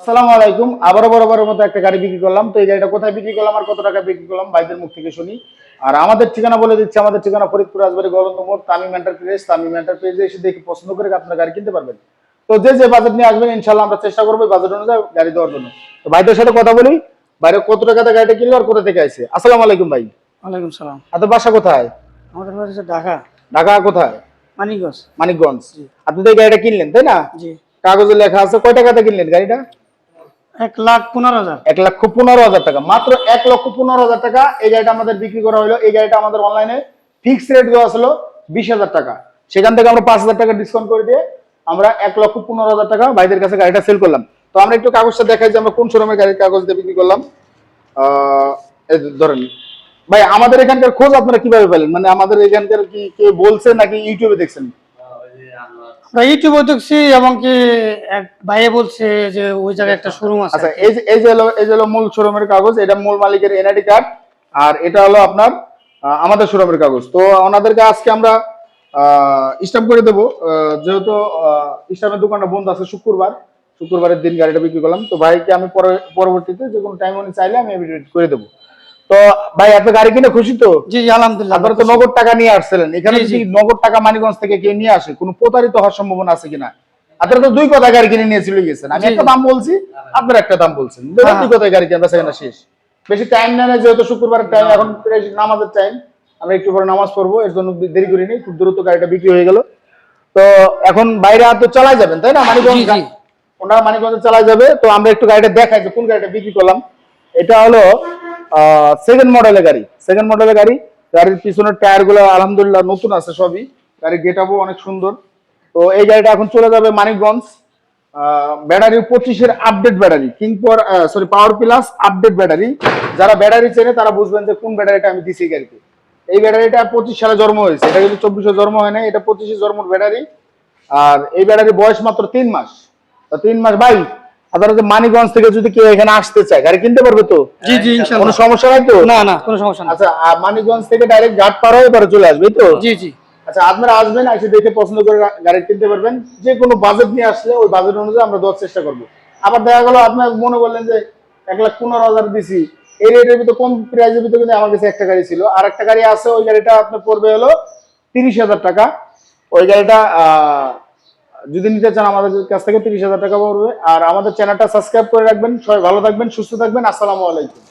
আসসালামু আলাইকুম। আবারও বরাবরের মতো একটা গাড়ি বিক্রি করলাম। তো এই গাড়িটা কোথায় বিক্রি করলাম আর কত টাকা বিক্রি করলাম ভাইদের মুখ থেকে শুনি। আর আমাদের ঠিকানা বলে দিচ্ছি, আমাদের ঠিকানা ফরিদপুর রাজবাড়ী গোবিন্দ মোড়, তামিম এন্টারপ্রাইজ। তামিম এন্টারপ্রাইজে এসে দেখে পছন্দ করে আপনার গাড়ি কিনতে পারবেন। তো যে যে বাজেট নিয়ে আসবেন ইনশাল্লাহ আমরা চেষ্টা করবো বাজেট অনুযায়ী গাড়ি দেওয়ার জন্য। তো ভাইদের সাথে কথা বলি, বাইরে কত টাকাতে গাড়িটা কিনলো আর কোথা থেকে আসছে। আসসালামু আলাইকুম ভাই। ওয়ালাইকুম সালাম। আপনার বাসা কোথায়? আমাদের বাড়ি হচ্ছে ঢাকা, ঢাকা কোথায়? মানিকগঞ্জ। মানিকগঞ্জ। জি। আপনি তো এই গাড়িটা কিনলেন তাই না? জি। কাগজে লেখা আছে কয় টাকাতে কিনলেন গাড়িটা? 1,15,000। 1,15,000 টাকা, মাত্র 1,15,000 টাকা এই গাড়িটা আমাদের বিক্রি করা হলো। এই গাড়িটা আমাদের অনলাইনে ফিক্স রেট দেওয়া ছিল 20,000 টাকা। সেখান থেকে আমরা 5,000 টাকা ডিসকাউন্ট করে দিয়ে আমরা 1,15,000 টাকা ভাইদের কাছে গাড়িটা সেল করলাম। তো আমরা একটু কাগজটা দেখাই যে আমরা কোন শোরুমের গাড়ির কাগজ দিয়ে বিক্রি করলাম। এই ধরেন ভাই, আমাদের এখানকার খোঁজ আপনারা কিভাবে পেলেন? মানে আমাদের এখানকার কি কেউ বলছে নাকি ইউটিউবে দেখছেন? আমরা ইউটিউবে দেখছি এবং কি এক ভাইয়ে বলছে যে ওই জায়গায় একটা শোরুম আছে। আচ্ছা, এই যে হলো মূল শোরুমের কাগজ, এটা মূল মালিকের এনআইডি কার্ড, আর এটা হলো আপনার আমাদের শোরুমের কাগজ। তো ওনাদেরকে আজকে আমরা স্টাম্প করে দেবো, যেহেতু স্টাম্পের দোকানটা বন্ধ আছে শুক্রবারের দিন গাড়িটা বিক্রি করলাম। তো ভাইকে আমি পরবর্তীতে যে কোনো টাইম উনি চাইলে আমি এডিট করে দেবো। তো ভাই, আপনি গাড়ি কিনে খুশি তো? জি জি, আলহামদুলিল্লাহ। আপনারা তো নগদ টাকা নিয়ে আসছিলেন, এখানে জি, জি। যদি নগদ টাকা মানিকগঞ্জ থেকে কেউ নিয়ে আসে কোনো প্রতারিত হওয়ার সম্ভাবনা আছে কিনা? আপনারা তো দুই কথা গাড়ি কিনে নিয়ে চলে গেছেন, আমি জি, একটা জি। দাম বলছি, আপনারা একটা দাম বলছেন, হ্যাঁ। দুই কথায় গাড়ি কেনা বেচা শেষ। বেশি টাইম নেয় না, যেহেতু শুক্রবারের টাইম, এখন প্রায় নামাজের টাইম, আমরা একটু পরে নামাজ পড়বো, এর জন্য দেরি করিনি, খুব দ্রুত গাড়িটা বিক্রি হয়ে গেল। তো এখন বাইরে আর তো চালাই যাবেন তাই না? মানিকগঞ্জ, জি, জি। ওনারা মানিকগঞ্জে চালাই যাবে। তো আমরা একটু গাড়িটা দেখাই যে কোন গাড়িটা বিক্রি করলাম। এটা হলো সেকেন্ড মডেলের গাড়ি, গাড়ির পিছনের টায়ার গুলো আলহামদুলিল্লাহ নতুন আছে সবই, গাড়ির গেট আপও অনেক সুন্দর। তো এই গাড়িটা এখন চলে যাবে মানিকগঞ্জ। ব্যাটারি 25-এর update battery, power plus update battery. যারা ব্যাটারি চেনে তারা বুঝবেন যে কোন ব্যাটারিটা আমি দিছি গাড়িতে। এই ব্যাটারিটা 25 সালে জন্ম হয়েছে, এটা কিন্তু 24-এ জন্ম হয় না, এটা 25-এ জন্মের ব্যাটারি। আর এই ব্যাটারির বয়স মাত্র 3 মাস। তো 3 মাস ভাই, আপনারা যে মানিকগঞ্জ থেকে যদি কেউ এখানে আসতে চায় গাড়ি কিনতে পারবে তো? জি জি, ইনশাআল্লাহ। কোনো সমস্যা নাই তো? না না, কোনো সমস্যা না। আচ্ছা, মানিকগঞ্জ থেকে ডাইরেক্ট ঘাট পার হয়ে এবারে চলে আসবে তো? জি জি। আচ্ছা, আপনারা আসবেন, এসে দেখে পছন্দ করে গাড়ি কিনতে পারবেন। যে কোনো বাজেট নিয়ে আসলে ওই বাজেট অনুযায়ী আমরা দেওয়ার চেষ্টা করবো। আবার দেখা গেল আপনার মনে করলেন যে 1,15,000 দিছি, এই রেটের ভিতরে কম প্রাইসের ভিতরে কিন্তু আমার কাছে একটা গাড়ি ছিল, আর একটা গাড়ি আছে, ওই গাড়িটা আপনার পড়বে হলো 30,000 টাকা। ওই গাড়িটা যদি নিতে চান আমাদের কাছ থেকে 30,000 টাকা পড়বে। আর আমাদের চ্যানেলটা সাবস্ক্রাইব করে রাখবেন। সবাই ভালো থাকবেন, সুস্থ থাকবেন। আসসালামু আলাইকুম।